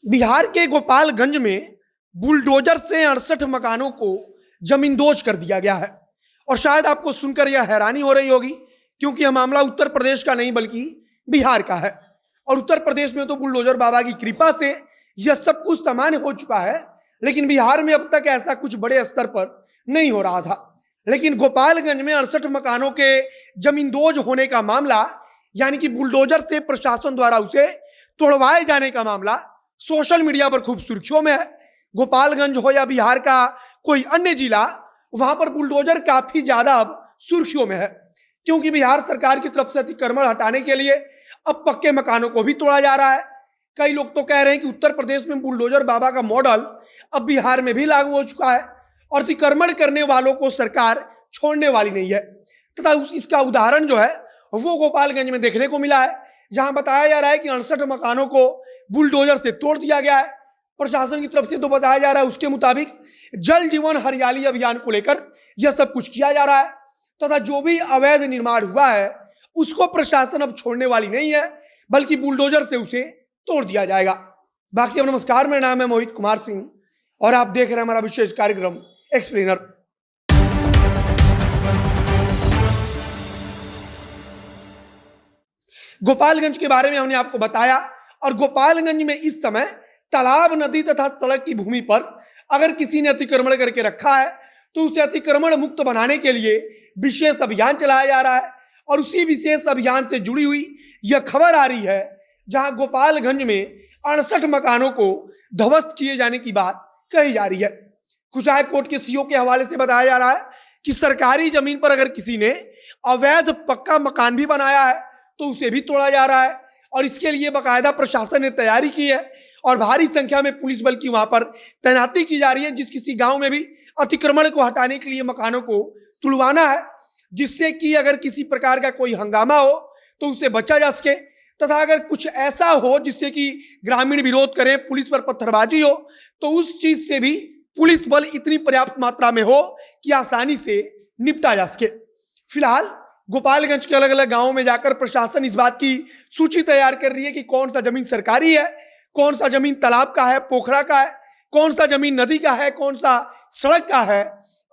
बिहार के गोपालगंज में बुलडोजर से 68 मकानों को जमींदोज कर दिया गया है। और शायद आपको सुनकर यह हैरानी हो रही होगी, क्योंकि यह मामला उत्तर प्रदेश का नहीं बल्कि बिहार का है। और उत्तर प्रदेश में तो बुलडोजर बाबा की कृपा से यह सब कुछ सामान्य हो चुका है, लेकिन बिहार में अब तक ऐसा कुछ बड़े स्तर पर नहीं हो रहा था। लेकिन गोपालगंज में 68 मकानों के जमींदोज होने का मामला, यानी कि बुलडोजर से प्रशासन द्वारा उसे तोड़वाए जाने का मामला सोशल मीडिया पर खूब सुर्खियों में है। गोपालगंज हो या बिहार का कोई अन्य जिला, वहां पर बुलडोजर काफी ज्यादा अब सुर्खियों में है, क्योंकि बिहार सरकार की तरफ से अतिक्रमण हटाने के लिए अब पक्के मकानों को भी तोड़ा जा रहा है। कई लोग तो कह रहे हैं कि उत्तर प्रदेश में बुलडोजर बाबा का मॉडल अब बिहार में भी लागू हो चुका है और अतिक्रमण करने वालों को सरकार छोड़ने वाली नहीं है। तथा इसका उदाहरण जो है वो गोपालगंज में देखने को मिला है, जहां बताया जा रहा है कि 68 मकानों को बुलडोजर से तोड़ दिया गया है। प्रशासन की तरफ से तो बताया जा रहा है उसके मुताबिक जल जीवन हरियाली अभियान को लेकर यह सब कुछ किया जा रहा है, तथा जो भी अवैध निर्माण हुआ है उसको प्रशासन अब छोड़ने वाली नहीं है, बल्कि बुलडोजर से उसे तोड़ दिया जाएगा। बाकी अब नमस्कार, मेरा नाम है मोहित कुमार सिंह और आप देख रहे हैं हमारा विशेष कार्यक्रम एक्सप्लेनर। गोपालगंज के बारे में हमने आपको बताया, और गोपालगंज में इस समय तालाब, नदी तथा सड़क की भूमि पर अगर किसी ने अतिक्रमण करके रखा है तो उसे अतिक्रमण मुक्त बनाने के लिए विशेष अभियान चलाया जा रहा है। और उसी विशेष अभियान से जुड़ी हुई यह खबर आ रही है, जहां गोपालगंज में 68 मकानों को ध्वस्त किए जाने की बात कही जा रही है। कुचाय कोर्ट के सीओ के हवाले से बताया जा रहा है कि सरकारी जमीन पर अगर किसी ने अवैध पक्का मकान भी बनाया है तो उसे भी तोड़ा जा रहा है, और इसके लिए बाकायदा प्रशासन ने तैयारी की है और भारी संख्या में पुलिस बल की वहां पर तैनाती की जा रही है। जिस किसी गांव में भी अतिक्रमण को हटाने के लिए मकानों को तुड़वाना है, जिससे कि अगर किसी प्रकार का कोई हंगामा हो तो उससे बचा जा सके, तथा अगर कुछ ऐसा हो जिससे कि ग्रामीण विरोध करें, पुलिस पर पत्थरबाजी हो, तो उस चीज से भी पुलिस बल इतनी पर्याप्त मात्रा में हो कि आसानी से निपटा जा सके। फिलहाल गोपालगंज के अलग अलग गांवों में जाकर प्रशासन इस बात की सूची तैयार कर रही है कि कौन सा जमीन सरकारी है, कौन सा जमीन तालाब का है, पोखरा का है, कौन सा जमीन नदी का है, कौन सा सड़क का है,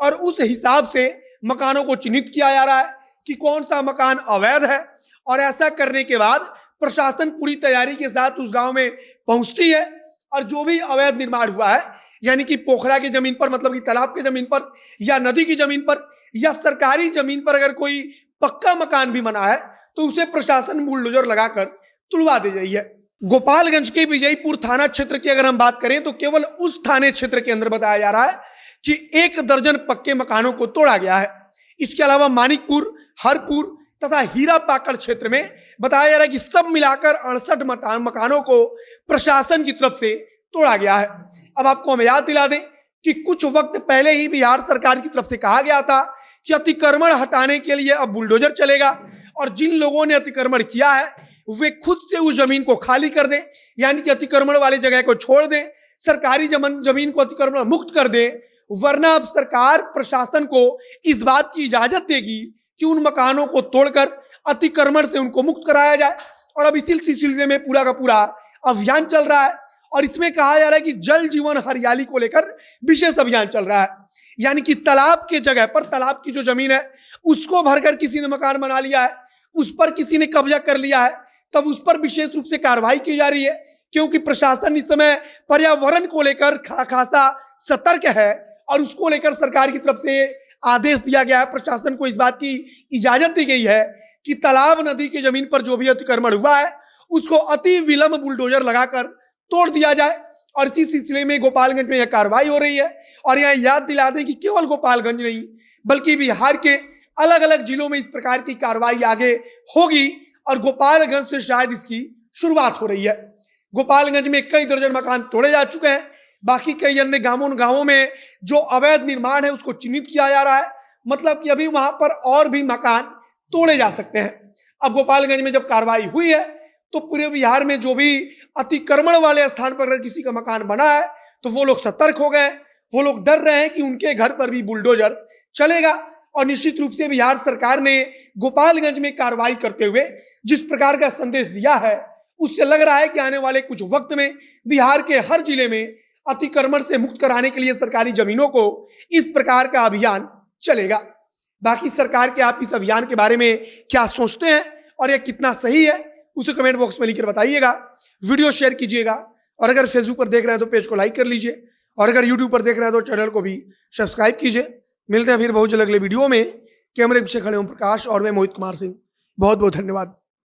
और उस हिसाब से मकानों को चिन्हित किया जा रहा है कि कौन सा मकान अवैध है। और ऐसा करने के बाद प्रशासन पूरी तैयारी के साथ उस गांव में पहुंचती है, और जो भी अवैध निर्माण हुआ है, यानी कि पोखरा की जमीन पर, मतलब कि तालाब की जमीन पर या नदी की जमीन पर या सरकारी जमीन पर अगर कोई पक्का मकान भी बना है तो उसे प्रशासन बुलडोजर लगाकर तुड़वा दे रही है। गोपालगंज के विजयपुर थाना क्षेत्र की अगर हम बात करें तो केवल उस थाने क्षेत्र के अंदर बताया जा रहा है कि 1 दर्जन पक्के मकानों को तोड़ा गया है। इसके अलावा मानिकपुर, हरपुर तथा हीरा पाकड़ क्षेत्र में बताया जा रहा है कि सब मिलाकर 68 मकानों को प्रशासन की तरफ से तोड़ा गया है। अब आपको हम याद दिला दें कि कुछ वक्त पहले ही बिहार सरकार की तरफ से कहा गया था कि अतिक्रमण हटाने के लिए अब बुलडोजर चलेगा, और जिन लोगों ने अतिक्रमण किया है वे खुद से उस जमीन को खाली कर दें, यानी कि अतिक्रमण वाली जगह को छोड़ दें, सरकारी जमीन को अतिक्रमण मुक्त कर दें, वरना अब सरकार प्रशासन को इस बात की इजाजत देगी कि उन मकानों को तोड़कर अतिक्रमण से उनको मुक्त कराया जाए। और अब इसी सिलसिले में पूरा का पूरा अभियान चल रहा है, और इसमें कहा जा रहा है कि जल जीवन हरियाली को लेकर विशेष अभियान चल रहा है, यानी कि तालाब के जगह पर, तालाब की जो जमीन है उसको भरकर किसी ने मकान बना लिया है, उस पर किसी ने कब्जा कर लिया है, तब उस पर विशेष रूप से कार्रवाई की जा रही है, क्योंकि प्रशासन इस समय पर्यावरण को लेकर खासा सतर्क है, और उसको लेकर सरकार की तरफ से आदेश दिया गया है। प्रशासन को इस बात की इजाजत दी गई है कि तालाब, नदी की जमीन पर जो भी अतिक्रमण हुआ है उसको अति विलंब बुलडोजर लगाकर तोड़ दिया जाए। और इसी सिलसिले में गोपालगंज में यह कार्रवाई हो रही है। और यहाँ याद दिला दें कि केवल गोपालगंज नहीं बल्कि बिहार के अलग अलग जिलों में इस प्रकार की कार्रवाई आगे होगी, और गोपालगंज से शायद इसकी शुरुआत हो रही है। गोपालगंज में कई दर्जन मकान तोड़े जा चुके हैं, बाकी कई अन्य गांवों में जो अवैध निर्माण है उसको चिन्हित किया जा रहा है, मतलब कि अभी वहां पर और भी मकान तोड़े जा सकते हैं। अब गोपालगंज में जब कार्रवाई हुई है तो पूरे बिहार में जो भी अतिक्रमण वाले स्थान पर अगर किसी का मकान बना है तो वो लोग सतर्क हो गए, वो लोग डर रहे हैं कि उनके घर पर भी बुलडोजर चलेगा। और निश्चित रूप से बिहार सरकार ने गोपालगंज में कार्रवाई करते हुए जिस प्रकार का संदेश दिया है उससे लग रहा है कि आने वाले कुछ वक्त में बिहार के हर जिले में अतिक्रमण से मुक्त कराने के लिए सरकारी जमीनों को इस प्रकार का अभियान चलेगा। बाकी सरकार के आप इस अभियान के बारे में क्या सोचते हैं और यह कितना सही है, उसे कमेंट बॉक्स में लिखकर बताइएगा। वीडियो शेयर कीजिएगा और अगर फेसबुक पर देख रहे हैं तो पेज को लाइक कर लीजिए और अगर यूट्यूब पर देख रहे हैं तो चैनल को भी सब्सक्राइब कीजिए। मिलते हैं फिर बहुत जल्द अगले वीडियो में। कैमरे पीछे खड़े ओम प्रकाश और मैं मोहित कुमार सिंह। बहुत बहुत धन्यवाद।